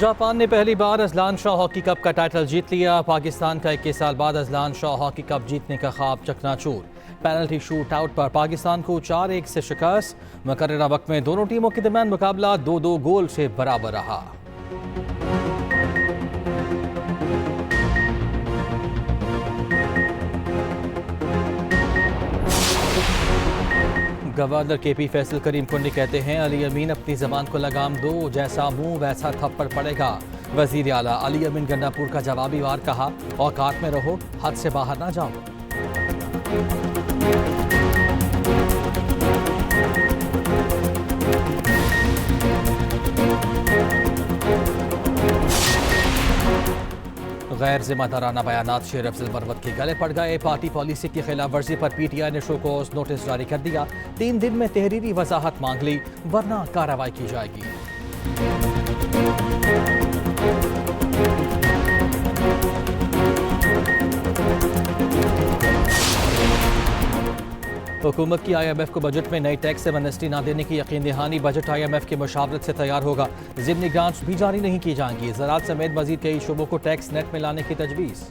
Japan ने पहली बार Azlan Shah hockey cup का टाइटल जीत लिया। पाकिस्तान का 21 साल बाद अजलान शाह हॉकी कप जीतने का ख्वाब चकनाचूर। पेनल्टी शूट आउट पर पाकिस्तान को 4-1 से शिकस्त। मुकर्ररा वक्त में दोनों टीमों के दरमियान मुकाबला 2-2 गोल से बराबर रहा। गवर्नर KP फैसल करीम कुंडी कहते हैं अली अमीन अपनी जबान को लगाम दो, जैसा मुंह वैसा थप्पड़ पड़ेगा। वजीर आला अली अमीन गंडापुर का जवाबी वार कहा, औकात में रहो, हद से बाहर ना जाओ। गैर जिम्मेदाराना बयानात शेर अफजल मरवत के गले पड़ गए। पार्टी पॉलिसी की खिलाफ वर्जी पर PTI ने शो कॉज नोटिस जारी कर दिया। 3 दिन में तहरीरी वजाहत मांग ली, वरना कार्रवाई की जाएगी। हुकूमत की IMF को बजट में नई टैक्स एमनेस्टी न देने की यकीन दहानी। बजट IMF की मुशावरत से तैयार होगा। ज़िमनी ग्रांट्स भी जारी नहीं की जाएंगी। ज़राअत समेत मजीद कई शोबों को टैक्स नेट में लाने की तजवीज़।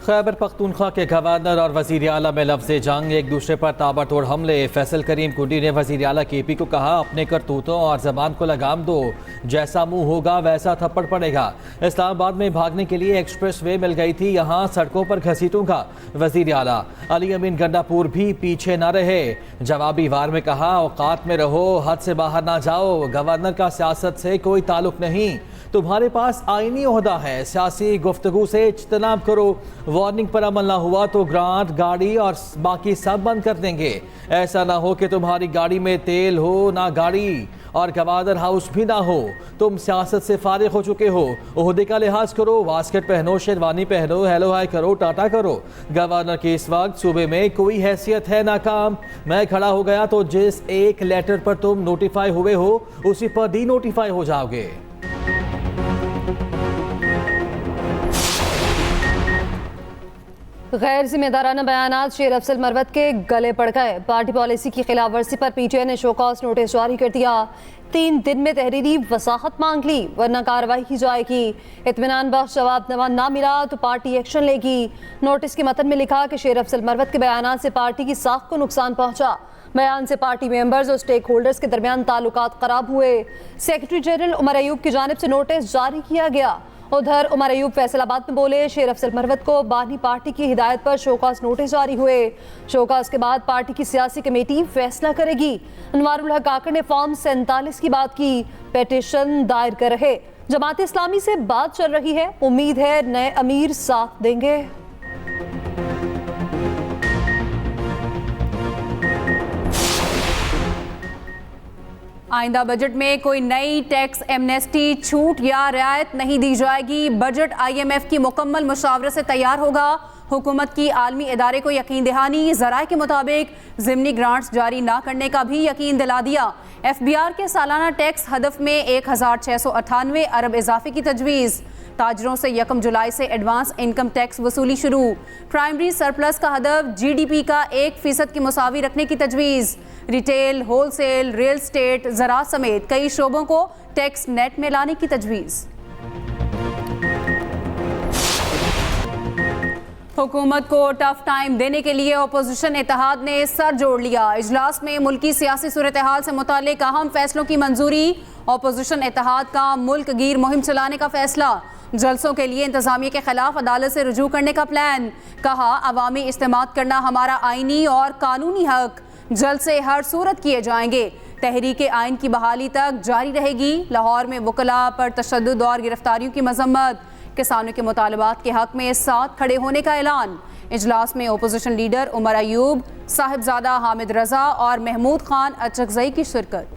खैबर पख्तूनख्वा के गवर्नर और वजीर आला में लफ्ज़ जंग, एक दूसरे पर ताबड़तोड़ हमले। फैसल करीम कुंडी ने वजीर आला KP को कहा, अपने करतूतों और जबान को लगाम दो, जैसा मुंह होगा वैसा थप्पड़ पड़ेगा। इस्लामाबाद में भागने के लिए एक्सप्रेस वे मिल गई थी, यहाँ सड़कों पर घसीटूंगा। वजीर आला अली अमीन गंडापुर भी पीछे न रहे। जवाबी वार में कहा, औकात में रहो, हद से बाहर ना जाओ। गवर्नर का सियासत से कोई ताल्लुक नहीं, तुम्हारे पास आईनी ओहदा है, सियासी गुफ्तगू से इज्तनाब करो। वार्निंग पर अमल ना हुआ तो ग्रांट, गाड़ी और बाकी सब बंद कर देंगे। ऐसा ना हो कि तुम्हारी गाड़ी में तेल हो ना गाड़ी और गवर्नर हाउस भी ना हो। तुम सियासत से फारिग हो चुके हो, ओहदे का लिहाज करो, वास्कट पहनो, शेरवानी पहनो, हेलो हाय करो, टाटा करो। गवर्नर की इस वक्त सूबे में कोई हैसियत है नाकाम। मैं खड़ा हो गया तो जिस एक लेटर पर तुम नोटिफाई हुए हो उसी पर डी नोटिफाई हो जाओगे। गैर जिम्मेदाराना बयानात शेर अफजल मरवत के गले पड़ गए। पार्टी पॉलिसी की खिलाफ वर्जी पर PTI ने शो कॉज नोटिस जारी कर दिया। 3 दिन में तहरीरी वजाहत मांग ली, वरना कार्रवाई की जाएगी। इत्मीनान बख्श जवाब ना मिला तो पार्टी एक्शन लेगी। नोटिस के मतन में लिखा कि शेर अफजल मरवत के बयानात से पार्टी की साख को नुकसान पहुंचा। बयान से पार्टी मेंबर्स और स्टेक होल्डर्स के दरमियान ताल्लुकात खराब हुए। सेक्रेटरी जनरल उमर अयूब की जानिब से नोटिस जारी किया गया। उधर उमर अयूब फैसलाबाद में बोले, शेर अफजल मरवत को बानी पार्टी की हिदायत पर शोकास नोटिस जारी हुए। शोकास के बाद पार्टी की सियासी कमेटी फैसला करेगी। अनवारुल हक काकड़ ने फॉर्म 47 की बात की, पेटिशन दायर कर रहे। जमात इस्लामी से बात चल रही है, उम्मीद है नए अमीर साथ देंगे। आइंदा बजट में कोई नई टैक्स एमनेस्टी, छूट या रियायत नहीं दी जाएगी। बजट IMF की मुकम्मल मुशावरत से तैयार होगा। हुकूमत की आलमी इदारे को यकीन दहानी। ज़राए के मुताबिक ज़िमनी ग्रांट्स जारी ना करने का भी यकीन दिला दिया। FBR के सालाना टैक्स हदफ में 1698 अरब इजाफे की तजवीज़। ताजरों से 1 जुलाई से एडवांस इनकम टैक्स वसूली शुरू। प्राइमरी सरप्लस का हदफ GDP का 1% की मुसावी रखने की तजवीज़। रिटेल, होलसेल, रियल स्टेट, ज़राअत समेत कई शोबों को टैक्स नेट में लाने की तजवीज़। हुकूमत को टफ टाइम देने के लिए अपोजिशन इत्तेहाद ने सर जोड़ लिया। इजलास में मुल्की सियासी सूरत हाल से मुताल्लिक अहम फैसलों की मंजूरी। अपोजिशन इत्तेहाद का मुल्क गिर मुहिम चलाने का फैसला। जलसों के लिए इंतजामिया के खिलाफ अदालत से रुजू करने का प्लान। कहा, अवामी इस्तेमाल करना हमारा आईनी और कानूनी हक। जलसे हर सूरत किए जाएंगे। तहरीक आइन की बहाली तक जारी रहेगी। लाहौर में वकला पर तशद्दुद और गिरफ्तारियों की मजम्मत। किसानों के मुतालबात के हक में साथ खड़े होने का ऐलान। इजलास में अपोजिशन लीडर उमर अयूब, साहिबजादा हामिद रजा और महमूद खान अचकजई की शिरकत।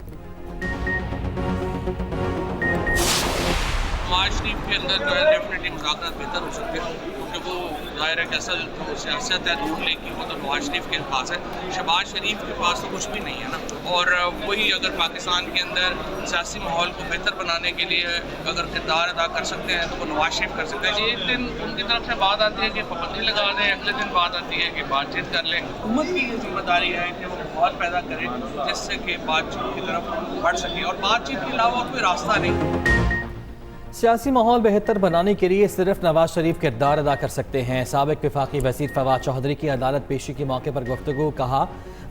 नवाज शरीफ के अंदर जो है डेफिनेटली मुज़ाकरात बेहतर हो सकते हैं, क्योंकि वो ज़ाहिर है कि असल जो सियासत है नून लीग की वो तो नवाज शरीफ के पास है, शहबाज शरीफ के पास तो कुछ भी नहीं है ना। और वही अगर पाकिस्तान के अंदर सियासी माहौल को बेहतर बनाने के लिए अगर किरदार अदा कर सकते हैं तो वो नवाज शरीफ कर सकते हैं। एक दिन उनकी तरफ से बात आती है कि पाबंदी लगा दें, अगले दिन बात आती है कि बातचीत कर लें। हुकूमत की ये जिम्मेदारी है कि वो माहौल पैदा करे जिससे कि बातचीत की तरफ बढ़ सके, और बातचीत के अलावा और कोई रास्ता नहीं। सियासी माहौल बेहतर बनाने के लिए सिर्फ नवाज शरीफ किरदार अदा कर सकते हैं। साबिक वफाकी वज़ीर फवाद चौधरी की अदालत पेशी के मौके पर गुफ्तगू, कहा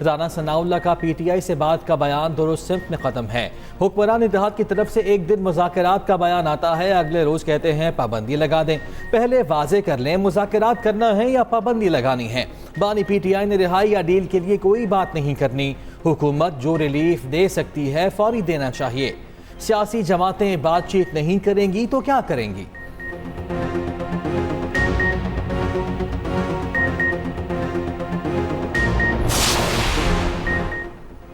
राना सनाउल्लाह का PTI से बात का बयान दुरुस्त सिमत में ख़त्म है। हुक्मरान इत्तेहाद की तरफ से एक दिन मुज़ाकरात का बयान आता है, अगले रोज़ कहते हैं पाबंदी लगा दें। पहले वाजे कर लें मुज़ाकरात करना है या पाबंदी लगानी है। बानी PTI ने रिहाई या डील के लिए कोई बात नहीं करनी, हुकूमत जो रिलीफ दे सकती है फौरी देना चाहिए। सियासी जमातें बातचीत नहीं करेंगी तो क्या करेंगी?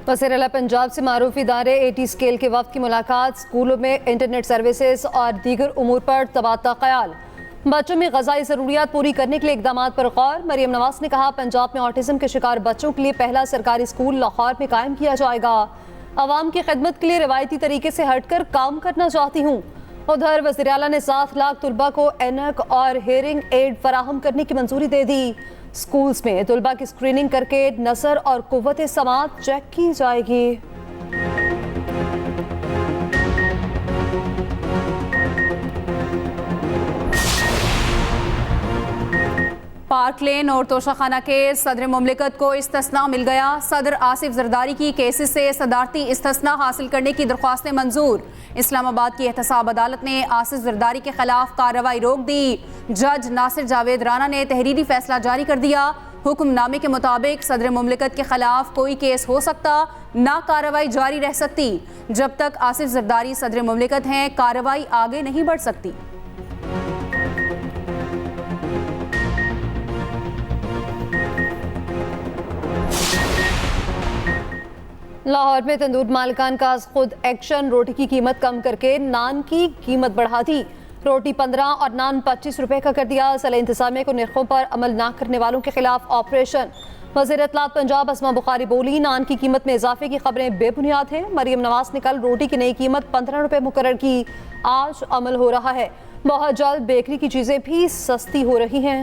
वज़ीर आला पंजाब से मारूफ इदारे AT स्केल के वक्त की मुलाकात, स्कूलों में इंटरनेट सर्विसेज और दीगर उमूर पर तबादला ख्याल, बच्चों में ग़िज़ाई ज़रूरियात पूरी करने के लिए इक़दामात पर गौर। मरियम नवाज़ ने कहा पंजाब में ऑटिज़म के शिकार बच्चों के लिए पहला सरकारी स्कूल लाहौर में कायम किया जाएगा। अवाम की खिदमत के लिए रिवायती तरीके से हटकर काम करना चाहती हूँ। उधर वज़ीर आला ने 7 लाख तुलबा को ऐनक और हेयरिंग एड फराहम करने की मंजूरी दे दी। स्कूल्स में तुलबा की स्क्रीनिंग करके नज़र और कुव्वत समात चेक की जाएगी। पार्क लेन और तोशाखाना के सदर मुमलिकत को इस्तिस्ना मिल गया। सदर आसिफ जरदारी की केसेस से सदारती इस्तिस्ना हासिल करने की दरख्वास्तें मंजूर। इस्लामाबाद की एहतसाब अदालत ने आसिफ जरदारी के खिलाफ कार्रवाई रोक दी। जज नासिर जावेद राना ने तहरीरी फैसला जारी कर दिया। हुक्मनामे के मुताबिक सदर मुमलिकत के खिलाफ कोई केस हो सकता, ना कार्रवाई जारी रह सकती। जब तक आसिफ जरदारी सदर मुमलिकत हैं, कार्रवाई आगे नहीं बढ़ सकती। लाहौर में तंदूर मालिकान का खुद एक्शन, रोटी की कीमत कम करके नान की कीमत बढ़ा दी। रोटी 15 और नान 25 रुपए का कर दिया। ज़िला इंतज़ामिया को निर्खों पर अमल न करने वालों के खिलाफ ऑपरेशन। वज़ीर इत्तलात पंजाब अस्मा बुखारी बोली नान की कीमत में इजाफे की खबरें बेबुनियाद हैं। मरियम नवाज ने कल रोटी की नई कीमत 15 रुपए मुकर्रर की, आज अमल हो रहा है। बहुत जल्द बेकरी की चीज़ें भी सस्ती हो रही हैं।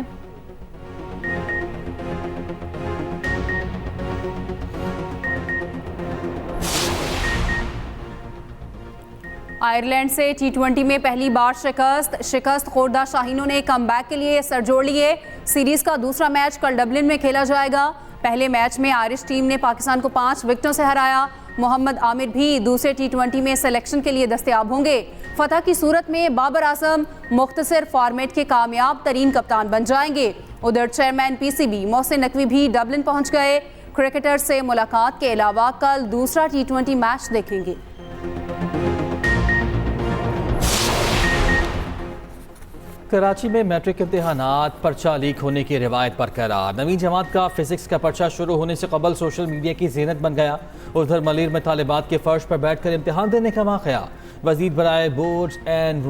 आयरलैंड से T20 में पहली बार शिकस्त खोरदा शाहीनों ने कमबैक के लिए सर जोड़ लिए। सीरीज का दूसरा मैच कल डबलिन में खेला जाएगा। पहले मैच में आयरिश टीम ने पाकिस्तान को 5 विकेटों से हराया। मोहम्मद आमिर भी दूसरे T20 में सिलेक्शन के लिए दस्तयाब होंगे। फतह की सूरत में बाबर आजम मुख्तसर फॉर्मेट के कामयाब तरीन कप्तान बन जाएंगे। उधर चेयरमैन PCB मोहसिन नकवी भी डबलिन पहुंच गए। क्रिकेटर से मुलाकात के अलावा कल दूसरा T20 मैच देखेंगे। कराची में मैट्रिक इम्तिहानात पर्चा लीक होने की रिवायत बरकरार। नवीं जमात का फिजिक्स का पर्चा शुरू होने से कबल सोशल मीडिया की ज़ीनत बन गया। उधर मलीर में तालिबात के फर्श पर बैठकर इम्तिहान देने का वाक़या। वज़ीर बराए boards and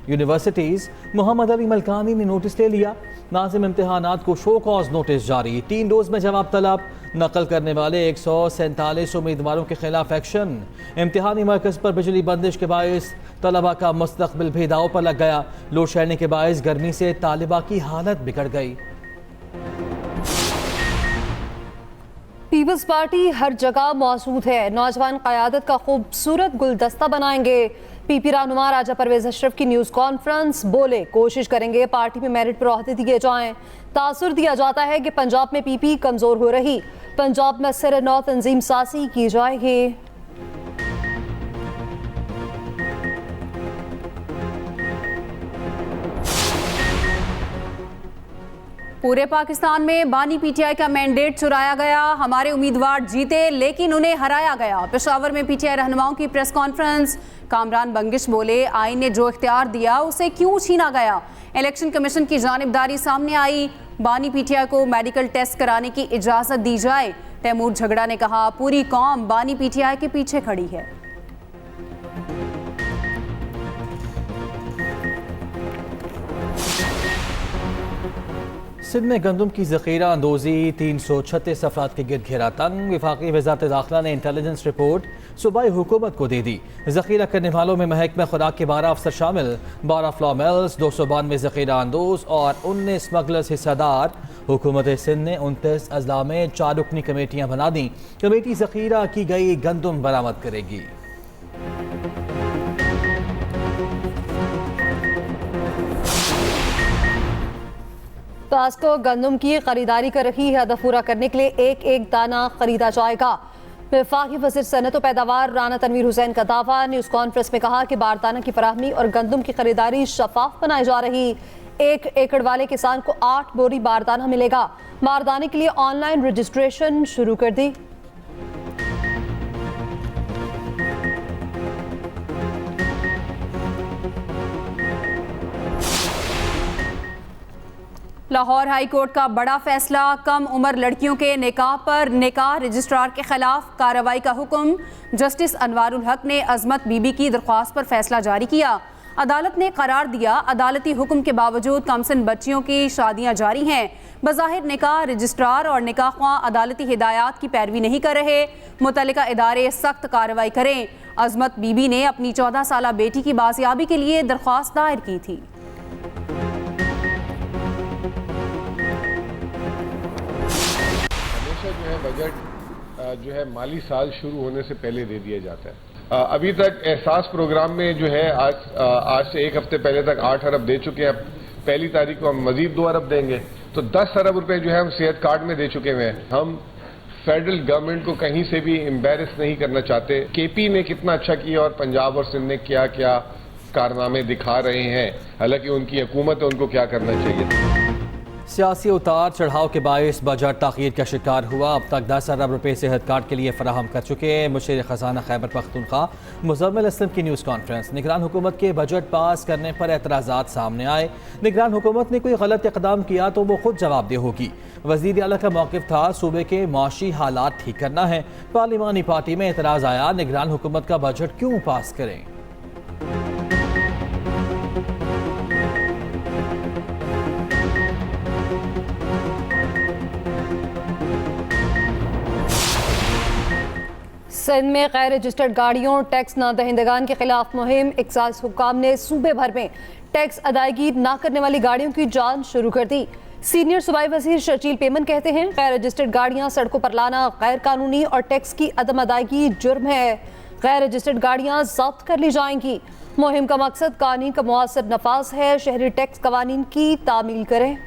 universities Mohammad Ali Malkani ने नोटिस ले लिया। नाज़िम इम्तिहानात को शो कॉज नोटिस जारी। 3 रोज़ में जवाब तलब। नकल करने वाले 147 उम्मीदवारों के खिलाफ एक्शन। इम्तिहानी मरकज़ पर बिजली बंदिश के बायस तलबा का मुस्तकबिल भी दाव पर लग गया। लोड शेडिंग के बायस गर्मी से तालिबा की हालत बिगड़ गई। पीपल्स पार्टी हर जगह मौजूद है। नौजवान क़यादत का खूबसूरत गुलदस्ता बनाएंगे। PP रहनुमा राजा परवेज अशरफ की न्यूज़ कॉन्फ्रेंस, बोले कोशिश करेंगे पार्टी में मेरिट पर ओहदे दिए जाएं। तासुर दिया जाता है कि पंजाब में PP कमज़ोर हो रही, पंजाब में सिर नौ तंजीम सासी की जाएगी। पूरे पाकिस्तान में बानी PTI का मैंडेट चुराया गया। हमारे उम्मीदवार जीते लेकिन उन्हें हराया गया। पेशावर में PTI रहनुमाओं की प्रेस कॉन्फ्रेंस। कामरान बंगिश बोले आईन ने जो इख्तियार दिया उसे क्यों छीना गया। इलेक्शन कमीशन की जानिबदारी सामने आई। बानी PTI को मेडिकल टेस्ट कराने की इजाज़त दी जाए। तैमूर झगड़ा ने कहा पूरी कौम बानी PTI के पीछे खड़ी है। सिंध में गंदम की ज़ख़ीरा अंदोज़ी 336 अफराद के गिरद घेरा तंग। वफाकी वज़ारत दाखिला ने इंटेलिजेंस रिपोर्ट सूबाई हुकूमत को दे दी। ज़ख़ीरा करने वालों में महकमा खुराक के 12 अफसर शामिल, 12 फ्लॉ मिल्स, 292 ज़ख़ीरा अंदोज़ और 19 स्मगलर्स हिस्सेदार। हुकूमत सिंध ने 29 अजला में 4 रुकनी कमेटियाँ बना दी। कमेटी ज़ख़ीरा की गई गंदम बरामद करेगी। पास्को गंदम की खरीदारी कर रही है। हदफ पूरा करने के लिए एक एक दाना खरीदा जाएगा। वफाकी वज़ीर सनअत व पैदावार राना तनवीर हुसैन का दावा। न्यूज़ कॉन्फ्रेंस में कहा कि बारदाना की फराहमी और गंदम की खरीदारी शफाफ बनाई जा रही। 1 एकड़ वाले किसान को 8 बोरी बारदाना मिलेगा। बारदाने के लिए ऑनलाइन रजिस्ट्रेशन शुरू कर दी। लाहौर हाई कोर्ट का बड़ा फैसला। कम उम्र लड़कियों के निकाह पर निकाह रजिस्ट्रार के खिलाफ कार्रवाई का हुक्म। जस्टिस अनवारुल हक ने अजमत बीबी की दरख्वास्त पर फैसला जारी किया। अदालत ने करार दिया, अदालती हुक्म के बावजूद कमसिन बच्चियों की शादियां जारी हैं। बज़ाहिर निकाह रजिस्ट्रार और निकाह ख्वां अदालती हिदायत की पैरवी नहीं कर रहे। मुतल्लिका इदारे सख्त कार्रवाई करें। अजमत बीबी ने अपनी 14 साला बेटी की बाजियाबी के लिए दरख्वास्त दायर की थी। जो है बजट जो है माली साल शुरू होने से पहले दे दिया जाता है। अभी तक एहसास प्रोग्राम में जो है आज से 1 हफ्ते पहले तक 8 अरब दे चुके हैं। पहली तारीख को हम मजीद 2 अरब देंगे, तो 10 अरब रुपए जो है हम सेहत कार्ड में दे चुके हुए हैं। हम फेडरल गवर्नमेंट को कहीं से भी एम्बेरस नहीं करना चाहते। केपी ने कितना अच्छा किया और पंजाब और सिंध ने क्या क्या कारनामे दिखा रहे हैं, हालांकि उनकी हुकूमत है, उनको क्या करना चाहिए। सियासी उतार चढ़ाव के बायस बजट ताख़ीर का शिकार हुआ। अब तक 10 अरब रुपये सेहत कार्ड के लिए फराहम कर चुके हैं। मुशीर ख़ज़ाना खैबर पख्तूनख्वा मुज़म्मिल असलम की न्यूज़ कॉन्फ्रेंस। निगरान हुकूमत के बजट पास करने पर एतराज़ात सामने आए। निगरान हुकूमत ने कोई गलत इक़दाम किया तो वो खुद जवाबदेह होगी। वज़ीर आला का मौक़िफ़ था सूबे के माशी हालात ठीक करना है। पार्लिमानी पार्टी में एतराज़ आया, निगरान हुकूमत का बजट क्यों पास करें। सिंध में गैर रजिस्टर्ड गाड़ियों टैक्स न दहिंदगान के खिलाफ मुहिम। एक्साइज हुक्काम ने सूबे भर में टैक्स अदायगी न करने वाली गाड़ियों की जांच शुरू कर दी। सीनियर सूबाई वजीर शर्जील पेमन कहते हैं, गैर रजिस्टर्ड गाड़ियां सड़कों पर लाना गैर कानूनी और टैक्स की अदम अदायगी जुर्म है। गैर रजिस्टर्ड गाड़ियां जब्त कर ली जाएंगी। मुहिम का मकसद कानून का मुआसर नफाज है। शहरी टैक्स कवानीन की तामील करें।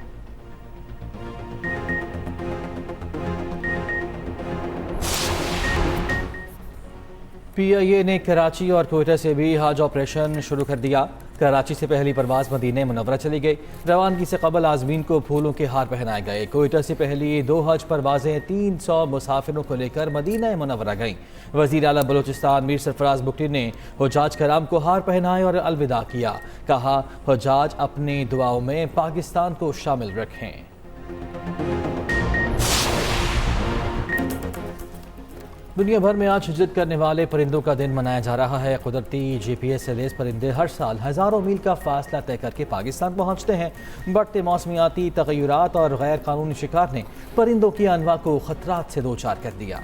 PIA ने कराची और कोयटा से भी हज ऑपरेशन शुरू कर दिया। कराची से पहली परवाज़ मदीना मुनव्वरा चली गई। रवानगी से कबल आज़मीन को फूलों के हार पहनाए गए। कोयटा से पहली 2 हज परवाज़ें 300 मुसाफिरों को लेकर मदीना मुनव्वरा गईं। वज़ीर आला बलूचिस्तान मीर सरफराज बुगटी ने हुज्जाज कराम को हार पहनाए और अलविदा किया। कहा, हुज्जाज अपनी दुआओं में पाकिस्तान को शामिल रखें। दुनिया भर में आज हिजरत करने वाले परिंदों का दिन मनाया जा रहा है। कुदरती GPS से लैस परिंदे हर साल हज़ारों मील का फासला तय करके पाकिस्तान पहुंचते हैं। बढ़ते मौसमियाती तग़य्युरात और गैर कानूनी शिकार ने परिंदों की अनवा को खतरात से दो चार कर दिया।